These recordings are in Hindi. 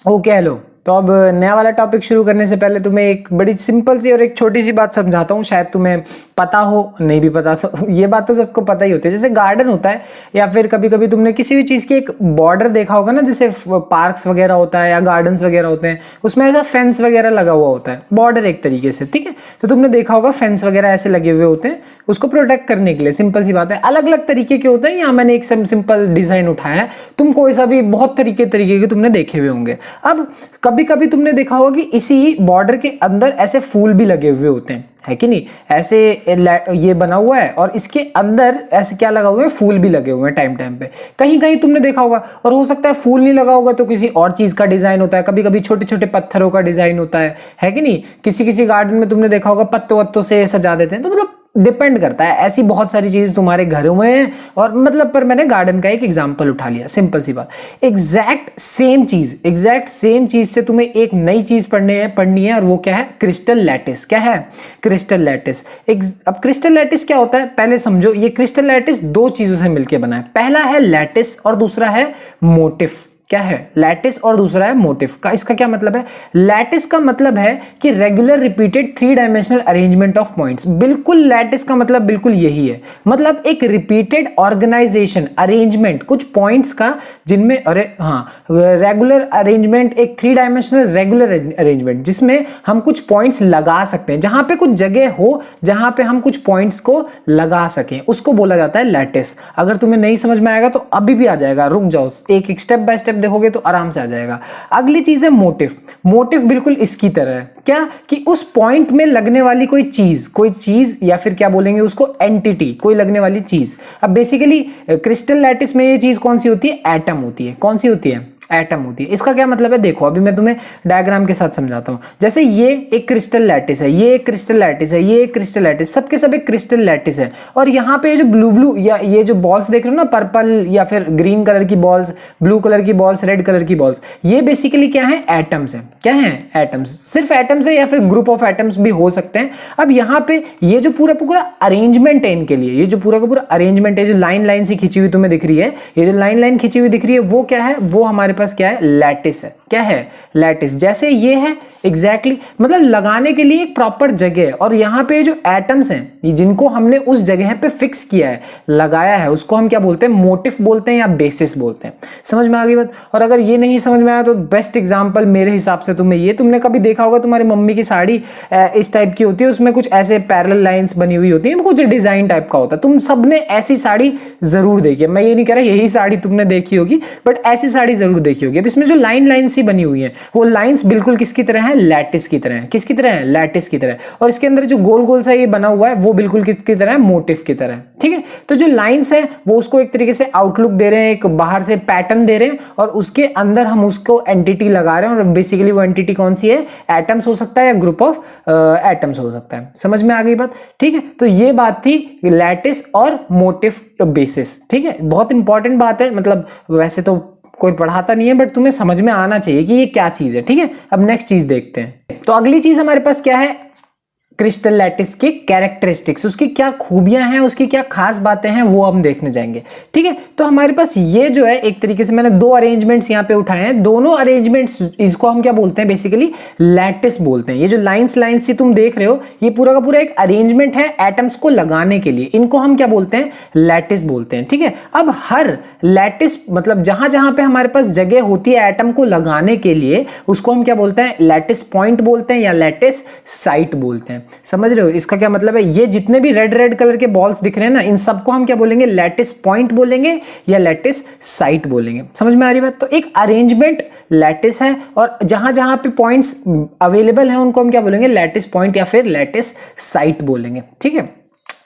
Okay hello. तो अब नया वाला टॉपिक शुरू करने से पहले तुम्हें एक बड़ी सिंपल सी और एक छोटी सी बात समझाता हूँ, शायद तुम्हें पता हो, नहीं भी पता तो ये बात तो सबको पता ही होती है। जैसे गार्डन होता है या फिर कभी कभी तुमने किसी भी चीज़ की एक बॉर्डर देखा होगा ना, जैसे पार्क्स वगैरह होता है या गार्डन्स वगैरह होते हैं, उसमें ऐसा फेंस वगैरह लगा हुआ होता है, बॉर्डर एक तरीके से, ठीक है। तो तुमने देखा होगा फेंस वगैरह ऐसे लगे हुए होते हैं उसको प्रोटेक्ट करने के लिए। सिंपल सी बात है, अलग अलग तरीके के होते हैं। यहाँ मैंने एक सिंपल डिजाइन उठाया है, तुम कोई सा भी बहुत तरीके के तुमने देखे हुए होंगे। अब कभी कभी तुमने देखा होगा कि इसी बॉर्डर के अंदर ऐसे फूल भी लगे हुए होते हैं, है कि नहीं। ऐसे ये बना हुआ है और इसके अंदर ऐसे क्या लगा हुआ है, फूल भी लगे हुए हैं टाइम टाइम पे। कहीं कहीं तुमने देखा होगा, और हो सकता है फूल नहीं लगा होगा तो किसी और चीज का डिजाइन होता है, कभी कभी छोटे छोटे पत्थरों का डिजाइन होता है कि नहीं। किसी किसी गार्डन में तुमने देखा होगा पत्तों वत्तों से सजा देते हैं। तो मतलब डिपेंड करता है, ऐसी बहुत सारी चीज तुम्हारे घरों में है। और मतलब पर मैंने गार्डन का एक एग्जांपल उठा लिया, सिंपल सी बात। एग्जैक्ट सेम चीज से तुम्हें एक नई चीज पढ़नी है और वो क्या है, क्रिस्टल लैटिस। क्या है, क्रिस्टल लैटिस। अब क्रिस्टल लैटिस क्या होता है पहले समझो। ये क्रिस्टल लैटिस दो चीजों से मिलकर बना है, पहला है लैटिस और दूसरा है मोटिफ। क्या है, लैटिस और दूसरा है मोटिफ। का इसका क्या मतलब है, लैटिस का मतलब है कि regular repeated 3 dimensional arrangement of points. बिल्कुल लैटिस का मतलब बिल्कुल यही है, मतलब एक रिपीटेड ऑर्गेनाइजेशन, अरेंजमेंट कुछ पॉइंट्स का जिनमें रेगुलर अरेंजमेंट, एक 3 डायमेंशनल रेगुलर अरेंजमेंट जिसमें हम कुछ पॉइंट्स लगा सकते हैं, जहां पे कुछ जगह हो जहां पे हम कुछ पॉइंट्स को लगा सकें, उसको बोला जाता है लैटिस। अगर तुम्हें नहीं समझ में आएगा तो अभी भी आ जाएगा, रुक जाओ, एक एक स्टेप बाय स्टेप देखोगे तो आराम से आ जाएगा। अगली चीज है मोटिव। मोटिव बिल्कुल इसकी तरह है, क्या कि उस पॉइंट में लगने वाली कोई चीज या फिर क्या बोलेंगे उसको, एंटिटी, कोई लगने वाली चीज। अब बेसिकली क्रिस्टल लैटिस में ये चीज कौन सी होती है, एटम होती है। कौन सी होती है, एटम होती है। इसका क्या मतलब है, देखो अभी मैं तुम्हें डायग्राम के साथ समझाता हूं। जैसे ये एक क्रिस्टल लैटिस है, ये एक क्रिस्टल लैटिस है, ये एक क्रिस्टल लैटिस, सबके सब एक क्रिस्टल लैटिस है। और यहाँ पे जो ब्लू या ये जो बॉल्स देख रहे हो ना, पर्पल या फिर ग्रीन कलर की बॉल्स, ब्लू कलर की बॉल्स, रेड कलर की बॉल्स, ये बेसिकली क्या है, एटम्स है। क्या है, एटम्स। सिर्फ एटम्स है या फिर ग्रुप ऑफ एटम्स भी हो सकते हैं। अब यहाँ पे ये जो पूरा अरेंजमेंट है इनके लिए, ये जो पूरा का पूरा अरेंजमेंट है, जो लाइन लाइन सी खिंची हुई तुम्हें दिख रही है, ये जो लाइन लाइन खिंची हुई दिख रही है, वो क्या है, वो हमारे पास क्या है, लैटिस है। क्या है, लैटिस। जैसे ये है एग्जैक्टली मतलब लगाने के लिए एक प्रॉपर जगह है। और यहाँ पे जो एटम्स हैं जिनको हमने उस जगह पे फिक्स किया है, लगाया है, उसको हम क्या बोलते हैं, मोटिफ बोलते हैं या बेसिस बोलते हैं। समझ में आ गई बात। और अगर ये नहीं समझ में आया तो बेस्ट एग्जांपल मेरे हिसाब से तुम्हें ये, तुमने कभी देखा होगा तुम्हारी मम्मी की साड़ी इस टाइप की होती है, उसमें कुछ ऐसे पैरेलल लाइंस बनी हुई होती है, कुछ डिजाइन टाइप का होता है। तुम सबने ऐसी साड़ी जरूर देखी है, मैं ये नहीं कह रहा यही साड़ी तुमने देखी होगी, बट ऐसी साड़ी जरूर देखी होगी। अब इसमें जो लाइन लाइन सी बनी हुई है, वो लाइंस बिल्कुल किसकी तरह है, लैटिस की तरह है। किसकी तरह है, लैटिस की तरह। और इसके अंदर जो गोल गोल सा ये बना हुआ है, वो बिल्कुल किसकी तरह है, मोटिफ की तरह है। ठीक है। तो जो लाइंस है वो उसको एक तरीके से आउटलुक दे रहे हैं, एक बाहर से पैटर्न दे रहे हैं, और उसके अंदर हम उसको एंटिटी लगा रहे हैं। और बेसिकली वो एंटिटी कौन सी है, एटम्स हो सकता है या ग्रुप ऑफ एटम्स हो सकता है। समझ में आ गई बात। ठीक है। तो ये बात थी लैटिस और मोटिफ बेसिस। ठीक है, बहुत इंपॉर्टेंट बात है। मतलब वैसे तो कोई पढ़ाता नहीं है, बट तुम्हें समझ में आना चाहिए कि ये क्या चीज है। ठीक है। अब नेक्स्ट चीज देखते हैं। तो अगली चीज हमारे पास क्या है, क्रिस्टल लैटिस के कैरेक्टरिस्टिक्स, उसकी क्या खूबियां हैं, उसकी क्या खास बातें हैं, वो हम देखने जाएंगे। ठीक है। तो हमारे पास ये जो है, एक तरीके से मैंने दो अरेंजमेंट्स यहां पे उठाए हैं। दोनों अरेंजमेंट्स, इसको हम क्या बोलते हैं, बेसिकली लैटिस बोलते हैं। ये जो लाइंस लाइंस सी तुम देख रहे हो, ये पूरा का पूरा एक अरेंजमेंट है एटम्स को लगाने के लिए। इनको हम क्या बोलते हैं, लैटिस बोलते हैं। ठीक है। अब हर लैटिस मतलब जहां जहां पे हमारे पास जगह होती है एटम को लगाने के लिए, उसको हम क्या बोलते हैं, लैटिस पॉइंट बोलते हैं या लैटिस साइट बोलते हैं। समझ रहे हो इसका क्या मतलब है। ये जितने भी रेड रेड कलर के बॉल्स दिख रहे हैं ना, इन सबको हम क्या बोलेंगे, लैटिस पॉइंट बोलेंगे या लैटिस साइट बोलेंगे। समझ में आ रही बात। तो एक अरेंजमेंट लैटिस है, और जहां जहां पे पॉइंट्स अवेलेबल हैं उनको हम क्या बोलेंगे, लैटिस पॉइंट या फिर लैटिस साइट बोलेंगे। ठीक है।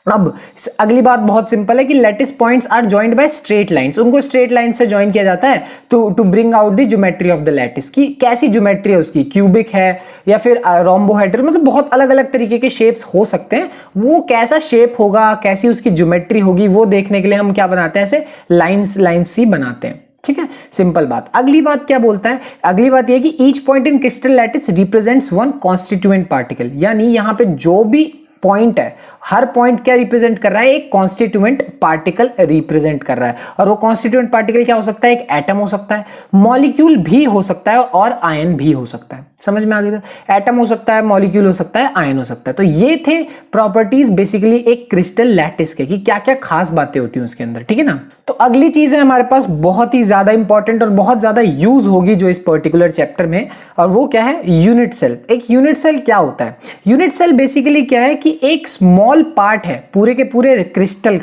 अब अगली बात बहुत सिंपल है कि lattice points are joined by straight lines. उनको स्ट्रेट लाइन से जॉइन किया जाता है to bring out the geometry of the lattice. की कैसी ज्योमेट्री है उसकी, क्यूबिक है या फिर रोम्बोहेड्रल, मतलब बहुत अलग अलग तरीके के शेप्स हो सकते हैं। वो कैसा शेप होगा, कैसी उसकी ज्योमेट्री होगी, वो देखने के लिए हम क्या बनाते हैं, ऐसे लाइंस सी बनाते हैं। ठीक है, सिंपल बात। अगली बात क्या बोलता है, अगली बात यह कि each point in crystal lattice represents one constituent particle. यानी यहां पे जो भी पॉइंट है, हर पॉइंट क्या रिप्रेजेंट कर रहा है, एक कॉन्स्टिट्यूएंट पार्टिकल रिप्रेजेंट कर रहा है। और वो कॉन्स्टिट्यूएंट पार्टिकल क्या हो सकता है, एक एटम हो सकता है, मॉलिक्यूल भी हो सकता है और आयन भी हो सकता है। समझ में आ गई बात? एटम हो सकता है, मॉलिक्यूल हो सकता है, आयन हो सकता है। तो ये थे प्रॉपर्टीज बेसिकली एक क्रिस्टल लैटिस के, कि क्या क्या खास बातें होती हैं उसके अंदर, ठीक है ना। तो अगली चीज है हमारे पास बहुत ही ज्यादा इंपॉर्टेंट और बहुत ज्यादा यूज होगी जो इस पर्टिकुलर चैप्टर में, और वो क्या है, यूनिट सेल। एक यूनिट सेल क्या होता है? यूनिट सेल बेसिकली क्या है कि एक स्मॉल पार्ट है पूरे के पूरे क्रिस्टल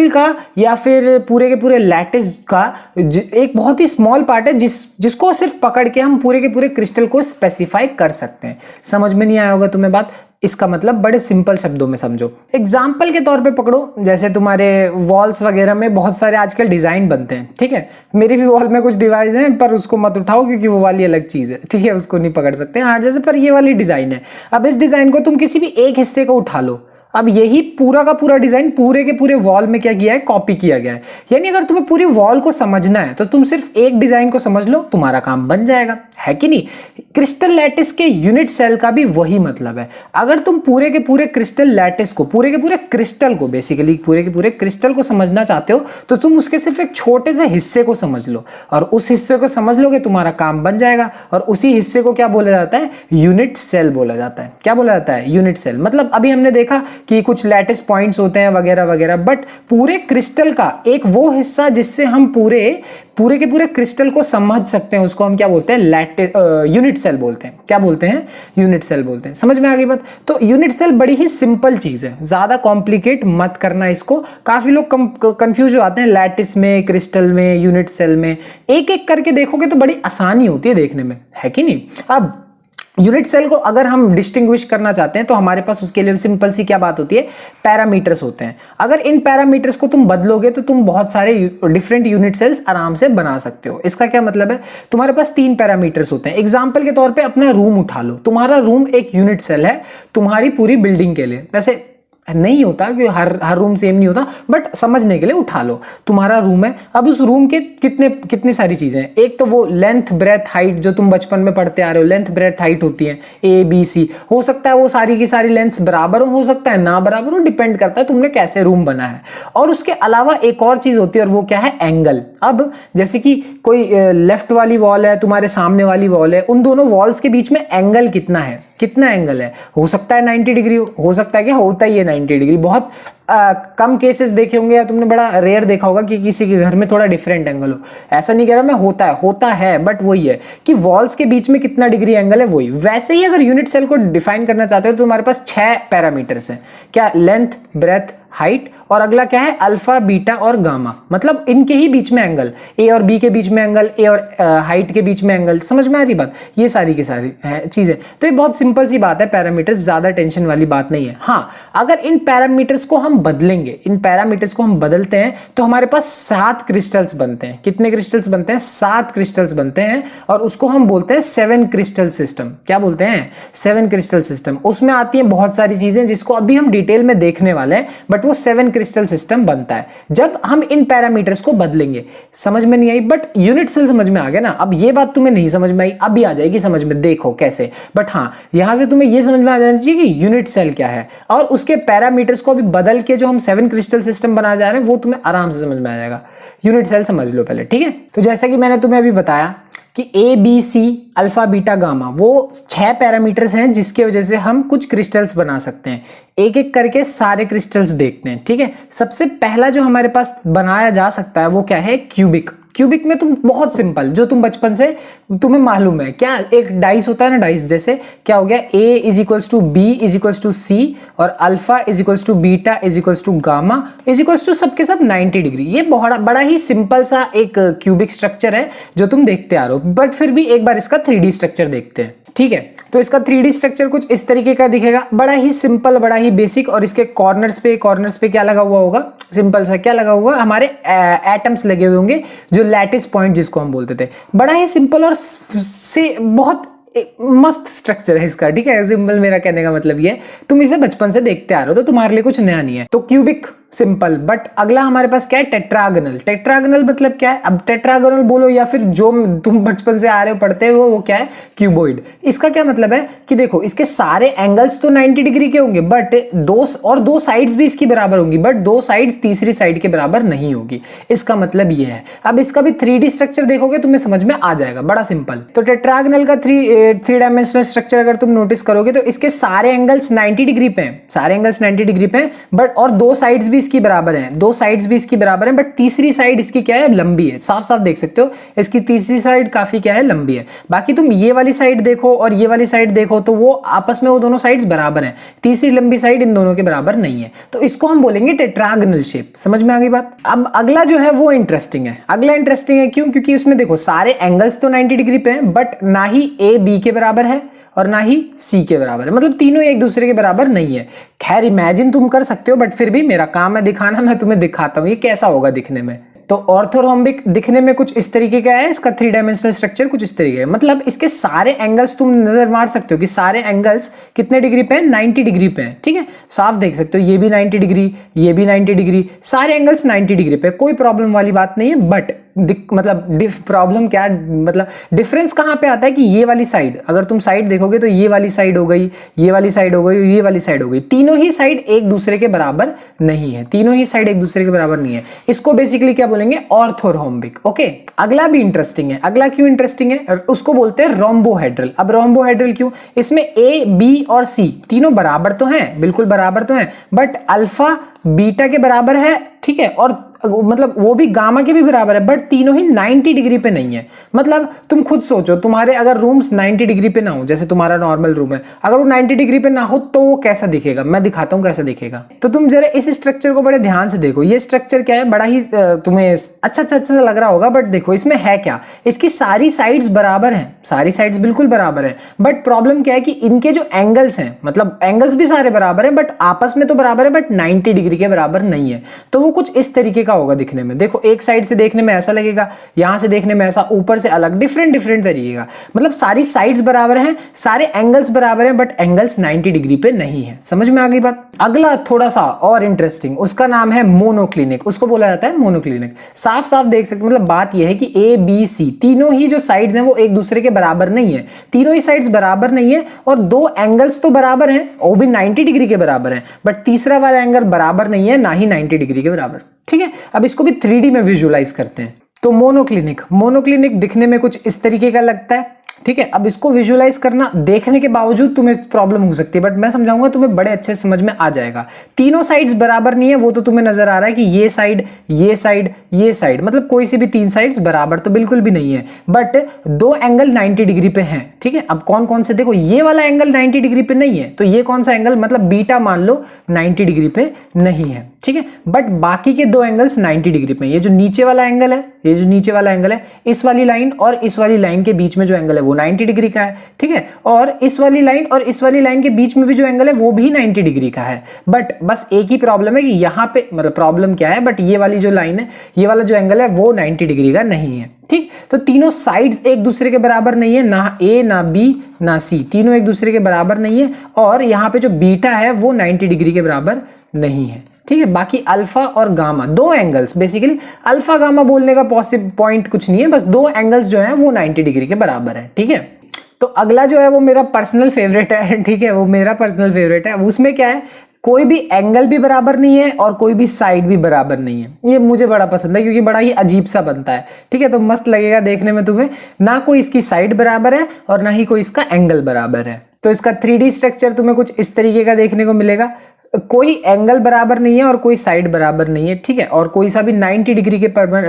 का या फिर पूरे के पूरे लैटिस का एक बहुत ही स्मॉल पार्ट है जिसको सिर्फ पकड़ के हम पूरे के पूरे क्रिस्टल को स्पेसिफाई कर सकते हैं। समझ में नहीं आया होगा तुम्हें बात? इसका मतलब बड़े सिंपल शब्दों में समझो। एग्जाम्पल के तौर पे पकड़ो, जैसे तुम्हारे वॉल्स वगैरह में बहुत सारे आजकल डिजाइन बनते हैं, ठीक है। मेरी भी वॉल में कुछ डिवाइस हैं, पर उसको मत उठाओ क्योंकि वो वाली अलग चीज है, ठीक है, उसको नहीं पकड़ सकते। हाँ, जैसे पर ये वाली डिजाइन है। अब इस डिजाइन को तुम किसी भी एक हिस्से को उठा लो, अब यही पूरा का पूरा डिजाइन पूरे के पूरे वॉल में क्या किया है, कॉपी किया गया है। यानी अगर तुम्हें पूरी वॉल को समझना है तो तुम सिर्फ एक डिजाइन को समझ लो, तुम्हारा काम बन जाएगा, है कि नहीं। क्रिस्टल लैटिस के यूनिट सेल का भी वही मतलब है। अगर तुम पूरे के पूरे क्रिस्टल लैटिस को, पूरे के पूरे क्रिस्टल को, बेसिकली पूरे के पूरे क्रिस्टल को समझना चाहते हो तो तुम उसके सिर्फ एक छोटे से हिस्से को समझ लो, और उस हिस्से को समझ लोगे तुम्हारा काम बन जाएगा। और उसी हिस्से को क्या बोला जाता है, यूनिट सेल बोला जाता है। क्या बोला जाता है, यूनिट सेल। मतलब अभी हमने देखा कि कुछ लैटिस पॉइंट्स होते हैं वगैरह वगैरह, बट पूरे क्रिस्टल का एक वो हिस्सा जिससे हम पूरे के पूरे क्रिस्टल को समझ सकते हैं, उसको हम क्या बोलते हैं, यूनिट सेल बोलते हैं। क्या बोलते हैं, यूनिट सेल बोलते हैं। समझ में आ गई बात? तो यूनिट सेल बड़ी ही सिंपल चीज है, ज्यादा कॉम्प्लिकेट मत करना इसको। काफी लोग कंफ्यूज हो आते हैं लैटिस में, क्रिस्टल में, यूनिट सेल में। एक एक करके देखोगे तो बड़ी आसानी होती है देखने में, है कि नहीं। अब यूनिट सेल को अगर हम डिस्टिंग्विश करना चाहते हैं तो हमारे पास उसके लिए सिंपल सी क्या बात होती है, पैरामीटर्स होते हैं। अगर इन पैरामीटर्स को तुम बदलोगे तो तुम बहुत सारे डिफरेंट यूनिट सेल्स आराम से बना सकते हो। इसका क्या मतलब है, तुम्हारे पास 3 पैरामीटर्स होते हैं। एग्जांपल के तौर पे अपना रूम उठा लो, तुम्हारा रूम एक यूनिट सेल है तुम्हारी पूरी बिल्डिंग के लिए। वैसे नहीं होता कि हर रूम सेम नहीं होता, बट समझने के लिए उठा लो, तुम्हारा रूम है। अब उस रूम के कितनी सारी चीजें हैं। एक तो वो लेंथ ब्रेथ हाइट जो तुम बचपन में पढ़ते आ रहे हो, लेंथ ब्रेथ हाइट होती है ABC। हो सकता है वो सारी की सारी लेंथ्स बराबर हो सकता है ना बराबर हो, डिपेंड करता है तुमने कैसे रूम बना है। और उसके अलावा एक और चीज होती है और वो क्या है, एंगल। अब जैसे कि कोई लेफ्ट वाली वॉल है, तुम्हारे सामने वाली वॉल है, उन दोनों वॉल्स के बीच में एंगल कितना है, कितना एंगल है। हो सकता है 90 डिग्री हो सकता है, क्या होता ही है 90 डिग्री। बहुत कम केसेस देखे होंगे या तुमने बड़ा रेयर देखा होगा कि किसी के घर में थोड़ा डिफरेंट एंगल हो। ऐसा नहीं कह रहा मैं, होता है बट वही है कि वॉल्स के बीच में कितना डिग्री एंगल है वही। वैसे ही अगर यूनिट सेल को डिफाइन करना चाहते हो तो तुम्हारे पास 6 पैरामीटर्स हैं। क्या, लेंथ ब्रेथ हाइट, और अगला क्या है, अल्फा बीटा और गामा। मतलब इनके ही बीच में एंगल, ए और बी के बीच में एंगल, ए और हाइट के बीच में एंगल। समझ में आ रही बात? ये सारी की सारी चीजें। तो ये बहुत सिंपल सी बात है, पैरामीटर्स, ज्यादा टेंशन वाली बात नहीं है। हाँ, अगर इन पैरामीटर्स को हम बदलेंगे, इन पैरामीटर्स को हम बदलते हैं तो हमारे पास 7 क्रिस्टल्स बनते हैं। कितने क्रिस्टल्स बनते हैं? 7 क्रिस्टल्स बनते हैं, और उसको हम बोलते हैं 7 क्रिस्टल सिस्टम। क्या बोलते हैं? 7 क्रिस्टल सिस्टम। उसमें आती हैं बहुत सारी चीजें जिसको अभी हम डिटेल में देखने वाले हैं, बट वो 7 क्रिस्टल सिस्टम बनता है जब हम इन पैरामीटर्स को बदलेंगे। समझ में नहीं आई, बट यूनिट सेल समझ में आ गया ना। अब ये बात तुम्हें नहीं समझ में आई, अभी आ जाएगी समझ में, देखो कैसे। बट हाँ, यहां से तुम्हें ये समझ में आ जाना चाहिए कि यूनिट सेल क्या है, और उसके पैरामीटर्स को अभी बदल के जो हम 7 क्रिस्टल सिस्टम बना जा रहे हैं वो तुम्हें आराम से समझ में आ जाएगा। यूनिट सेल समझ लो पहले, ठीक है। तो जैसा कि मैंने तुम्हें अभी बताया कि ABC अल्फा बीटा गामा, वो 6 पैरामीटर्स हैं जिसके वजह से हम कुछ क्रिस्टल्स बना सकते हैं। एक एक करके सारे क्रिस्टल्स देखते हैं, ठीक है। सबसे पहला जो हमारे पास बनाया जा सकता है वो क्या है, क्यूबिक। क्यूबिक में तुम बहुत सिंपल, जो तुम बचपन से तुम्हें मालूम है, क्या एक डाइस होता है ना, डाइस जैसे क्या हो गया, A = B = C, और अल्फा = बीटा = गामा = सबके सब 90 डिग्री। ये बड़ा ही सिंपल सा एक क्यूबिक स्ट्रक्चर है जो तुम देखते आ रहे हो। बट फिर भी एक बार इसका 3D स्ट्रक्चर देखते हैं, ठीक है। तो इसका 3D स्ट्रक्चर कुछ इस तरीके का दिखेगा, बड़ा ही सिंपल, बड़ा ही बेसिक। और इसके कॉर्नर्स पे क्या लगा हुआ होगा, सिंपल सा क्या लगा हुआ, हमारे एटम्स लगे हुए होंगे, जो लैटिस पॉइंट जिसको हम बोलते थे। बड़ा ही सिंपल और से बहुत मस्त स्ट्रक्चर है इसका, ठीक है। सिंपल मेरा कहने का मतलब ये है, तुम इसे बचपन से देखते आ रहे हो तो तुम्हारे लिए कुछ नया नहीं है। तो क्यूबिक सिंपल। बट अगला हमारे पास क्या है, टेट्रागोनल। टेट्रागोनल मतलब क्या है, अब टेट्रागोनल बोलो या फिर जो तुम बचपन से आ रहे हो पढ़ते हो वो क्या है, क्यूबॉइड। इसका क्या मतलब है कि देखो इसके सारे एंगल्स तो 90 डिग्री के होंगे, बट दो साइड्स भी इसकी बराबर होंगी, बट दो साइड्स तीसरी साइड के बराबर नहीं होगी। इसका मतलब ये है। अब इसका भी 3D स्ट्रक्चर देखोगे तुम्हें समझ में आ जाएगा, बड़ा सिंपल। तो टेट्रागोनल का थ्री डायमेंशनल स्ट्रक्चर अगर तुम नोटिस करोगे तो इसके सारे एंगल्स 90 डिग्री पे हैं, सारे एंगल्स 90 डिग्री पे हैं, बट और दो साइड्स भी इसकी बराबर हैं, दो साइड्स भी इसकी बराबर हैं, बट तीसरी साइड इसकी क्या है, लंबी है। साफ साफ देख सकते हो इसकी तीसरी साइड काफी क्या है, लंबी है। बाकी तुम ये वाली साइड देखो और ये वाली साइड देखो तो वो आपस में वो दोनों साइड्स बराबर हैं, तीसरी लंबी साइड इन दोनों के बराबर नहीं है। तो इसको हम बोलेंगे टेट्रागोनल शेप। समझ में आ गई बात। अब अगला जो है वो इंटरेस्टिंग है। अगला इंटरेस्टिंग है क्यों, क्योंकि उसमें देखो सारे एंगल्स तो 90 डिग्री पे हैं, बट ना ही ए बी के बराबर है और ना ही सी के बराबर है, मतलब तीनों एक दूसरे के बराबर नहीं है। खैर इमेजिन तुम कर सकते हो, बट फिर भी मेरा काम है दिखाना, मैं तुम्हें दिखाता हूं ये कैसा होगा दिखने में। तो ऑर्थोरोम्बिक दिखने में कुछ इस तरीके का है, इसका 3 डायमेंशनल स्ट्रक्चर कुछ इस तरीके का, मतलब इसके सारे एंगल्स तुम नजर मार सकते हो कि सारे एंगल्स कितने डिग्री पे हैं, 90 डिग्री पे हैं। ठीक है, साफ देख सकते हो ये भी 90 डिग्री, ये भी 90 डिग्री, सारे एंगल्स 90 डिग्री पे, कोई प्रॉब्लम वाली बात नहीं है। बट मतलब प्रॉब्लम क्या, मतलब डिफरेंस कहां पे आता है कि ये वाली साइड, अगर तुम साइड देखोगे तो ये वाली साइड हो गई, ये वाली साइड हो गई, ये वाली साइड हो गई, तीनों ही साइड एक दूसरे के बराबर नहीं है, तीनों ही साइड एक दूसरे के बराबर नहीं है। इसको बेसिकली क्या बोलेंगे, ऑर्थोरोम्बिक। ओके, अगला भी इंटरेस्टिंग है। अगला क्यों इंटरेस्टिंग है, उसको बोलते हैं रोम्बोहेड्रल। अब रोम्बोहेड्रल क्यों, इसमें ए बी और सी तीनों बराबर तो हैं, बिल्कुल बराबर तो हैं, बट अल्फा बीटा के बराबर है, ठीक है, और मतलब वो भी गामा के भी बराबर है, बट तीनों ही 90 डिग्री पे नहीं है। मतलब तुम खुद सोचो, तुम्हारे अगर रूम्स 90 डिग्री पे ना हो, जैसे तुम्हारा नॉर्मल रूम है, अगर वो 90 डिग्री पे ना हो तो वो कैसा दिखेगा, मैं दिखाता हूं कैसा दिखेगा। तो तुम जरा इस स्ट्रक्चर को बड़े ध्यान से देखो। ये स्ट्रक्चर क्या है, बड़ा ही तुम्हें अच्छा लग रहा होगा, बट देखो इसमें है क्या, इसकी सारी साइड्स बराबर हैं, सारी साइड्स बिल्कुल बराबर है, बट प्रॉब्लम क्या है कि इनके जो एंगल्स हैं, मतलब एंगल्स भी सारे बराबर हैं, बट आपस में तो बराबर है, बट 90 डिग्री के बराबर नहीं है। तो वो कुछ इस तरीके होगा दिखने में। देखो एक साइड से देखने में ऐसा लगेगा, यहां से देखने में ऐसा, ऊपर से अलग, डिफरेंट तरीके का। मतलब सारी साइड्स बराबर हैं, सारे एंगल्स बराबर हैं, बट एंगल्स 90 डिग्री पे नहीं है। समझ में आ गई बात। अगला थोड़ा सा और इंटरेस्टिंग, उसका नाम है मोनोक्लिनिक। उसको बोला जाता है मोनोक्लिनिक। साफ साफ देख सकते, मतलब बात यह है कि ए बी सी तीनों ही जो साइड्स हैं वो एक दूसरे के बराबर नहीं है, तीनों ही साइड्स बराबर नहीं है, और दो एंगल्स तो बराबर हैं, वो भी 90 डिग्री के बराबर हैं, बट तीसरा वाला एंगल बराबर नहीं है, ना ही 90 डिग्री के बराबर। ठीक है, अब इसको भी 3D में विजुअलाइज करते हैं। तो मोनोक्लिनिक दिखने में कुछ इस तरीके का लगता है। ठीक है, अब इसको विजुअलाइज करना, देखने के बावजूद तुम्हें प्रॉब्लम हो सकती है, बट मैं समझाऊंगा, तुम्हें बड़े अच्छे से समझ में आ जाएगा। तीनों साइड्स बराबर नहीं है, वो तो तुम्हें नजर आ रहा है कि ये साइड, ये साइड, ये साइड, मतलब कोई सी भी तीन साइड्स बराबर तो बिल्कुल भी नहीं है, बट दो एंगल 90 डिग्री पे हैं। ठीक है, अब कौन कौन से, देखो ये वाला एंगल 90 डिग्री पे नहीं है, तो ये कौन सा एंगल, मतलब बीटा मान लो 90 डिग्री पे नहीं है। ठीक है, बट बाकी के दो एंगल्स 90 डिग्री पे। ये जो नीचे वाला एंगल है, ये जो नीचे वाला एंगल है, इस वाली लाइन और इस वाली लाइन के बीच में जो एंगल है वो 90 डिग्री का है। ठीक है, और इस वाली लाइन और इस वाली लाइन के बीच में भी जो एंगल है वो भी 90 डिग्री का है। बट बस एक ही प्रॉब्लम है कि यहाँ पे, मतलब प्रॉब्लम क्या है, बट ये वाली जो लाइन है, ये वाला जो एंगल है वो 90 डिग्री का नहीं है। ठीक, तो तीनों साइड्स एक दूसरे के बराबर नहीं है, ना ए ना बी ना सी, तीनों एक दूसरे के बराबर नहीं है, और यहाँ पे जो बीटा है वो 90 डिग्री के बराबर नहीं है। ठीक है, बाकी अल्फा और गामा दो एंगल्स, बेसिकली अल्फा गामा बोलने का पॉइंट कुछ नहीं है, बस दो एंगल्स जो हैं वो 90 डिग्री के बराबर है। ठीक है, तो अगला जो है वो मेरा पर्सनल फेवरेट है। ठीक है, वो मेरा पर्सनल फेवरेट है। उसमें क्या है, कोई भी एंगल भी बराबर नहीं है और कोई भी साइड भी बराबर नहीं है। ये मुझे बड़ा पसंद है क्योंकि बड़ा ही अजीब सा बनता है। ठीक है, तो मस्त लगेगा देखने में तुम्हें, ना कोई इसकी साइड बराबर है और ना ही कोई इसका एंगल बराबर है। तो इसका 3D स्ट्रक्चर तुम्हें कुछ इस तरीके का देखने को मिलेगा। कोई एंगल बराबर नहीं है और कोई साइड बराबर नहीं है। ठीक है, और कोई सा भी 90 डिग्री के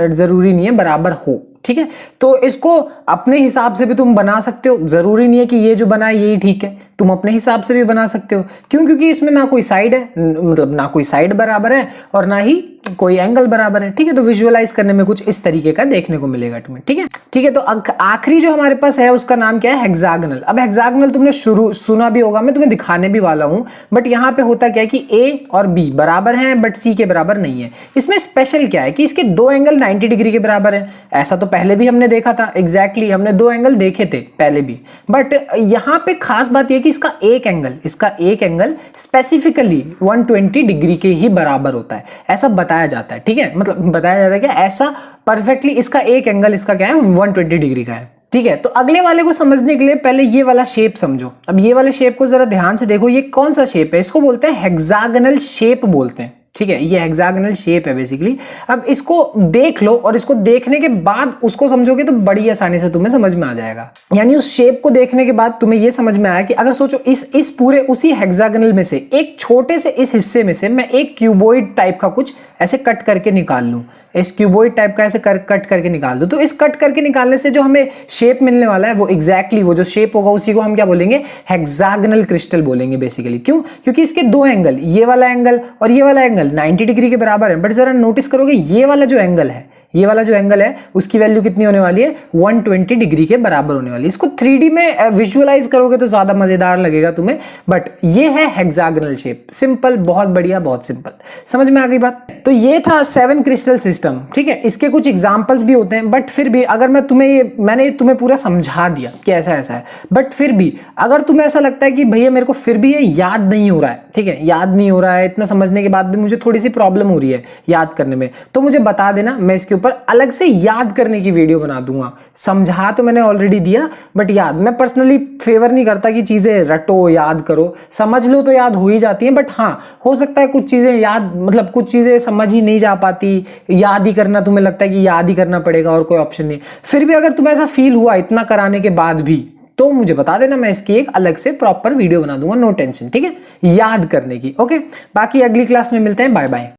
जरूरी नहीं है बराबर हो। ठीक है, तो इसको अपने हिसाब से भी तुम बना सकते हो, जरूरी नहीं है कि ये जो बना है यही ठीक है, तुम अपने हिसाब से भी बना सकते हो। क्यों, क्योंकि इसमें ना कोई साइड है, मतलब ना कोई साइड बराबर है और ना ही कोई एंगल बराबर है, ठीक है। तो विजुअलाइज करने में कुछ इस तरीके का देखने को मिलेगा तुम्हें, ठीक है। ठीक है, तो आखिरी जो हमारे पास है उसका नाम क्या है, हेक्सागोनल। अब हेक्सागोनल तुमने सुना भी होगा, मैं तुम्हें दिखाने भी वाला हूं। बट यहाँ पे होता क्या है कि ए और बी बराबर हैं बट सी के बराबर नहीं है। इसमें स्पेशल क्या है कि इसके दो एंगल 90 डिग्री के बराबर है। ऐसा तो पहले भी हमने देखा था, एग्जैक्टली हमने दो एंगल देखे थे पहले भी। बट यहाँ पे खास बात यह कि इसका एक एंगल स्पेसिफिकली 120 डिग्री के ही बराबर होता है, ऐसा बताया जाता है, ठीक है। मतलब बताया जाता है कि ऐसा परफेक्टली इसका एक एंगल इसका क्या है 120 डिग्री का है, ठीक है। तो अगले वाले को समझने के लिए पहले ये वाला शेप समझो। अब ये वाले शेप को जरा ध्यान से देखो, ये कौन सा शेप है, इसको बोलते हैं हेक्सागोनल शेप बोलते हैं, ठीक है। ये हेक्सागोनल शेप है बेसिकली। अब इसको देख लो और इसको देखने के बाद उसको समझोगे तो बड़ी आसानी से तुम्हें समझ में आ जाएगा। यानी उस शेप को देखने के बाद तुम्हें ये समझ में आया कि अगर सोचो इस पूरे उसी हेक्सागोनल में से एक छोटे से इस हिस्से में से मैं एक क्यूबॉइड टाइप का कुछ ऐसे कट करके निकाल लूं, इस क्यूबॉइड टाइप का ऐसे कट करके निकाल दो, तो इस कट करके निकालने से जो हमें शेप मिलने वाला है वो एग्जैक्टली वो जो शेप होगा उसी को हम क्या बोलेंगे, हेक्सागोनल क्रिस्टल बोलेंगे बेसिकली। क्यों? क्योंकि इसके दो एंगल, ये वाला एंगल और ये वाला एंगल 90 डिग्री के बराबर है। बट जरा नोटिस करोगे ये वाला जो एंगल है उसकी वैल्यू कितनी होने वाली है, 120 डिग्री के बराबर होने वाली है। इसको 3D में विजुअलाइज करोगे तो ज्यादा मजेदार लगेगा तुम्हें, बट ये है हेक्सागोनल शेप। सिंपल, बहुत बढ़िया, बहुत सिंपल। समझ में आ गई बात? तो ये था 7 क्रिस्टल सिस्टम, ठीक है। इसके कुछ एग्जांपल्स भी होते हैं, बट फिर भी अगर मैंने तुम्हें पूरा समझा दिया कि ऐसा है, बट फिर भी अगर तुम्हें ऐसा लगता है कि भैया मेरे को फिर भी ये याद नहीं हो रहा है, ठीक है, याद नहीं हो रहा है, इतना समझने के बाद भी मुझे थोड़ी सी प्रॉब्लम हो रही है याद करने में, तो मुझे बता देना, मैं इसके पर अलग से याद करने की वीडियो बना दूंगा। समझा तो मैंने ऑलरेडी दिया, बट याद मैं पर्सनली फेवर नहीं करता कि चीजें रटो याद करो, समझ लो तो याद हो ही जाती है। बट हाँ, हो सकता है कुछ चीजें याद, मतलब कुछ चीजें समझ ही नहीं जा पाती, याद ही करना तुम्हें लगता है कि याद ही करना पड़ेगा और कोई ऑप्शन नहीं। फिर भी अगर तुम्हें ऐसा फील हुआ इतना कराने के बाद भी, तो मुझे बता देना, मैं इसकी एक अलग से प्रॉपर वीडियो बना दूंगा, नो टेंशन, ठीक है, याद करने की। ओके, बाकी अगली क्लास में मिलते हैं, बाय बाय।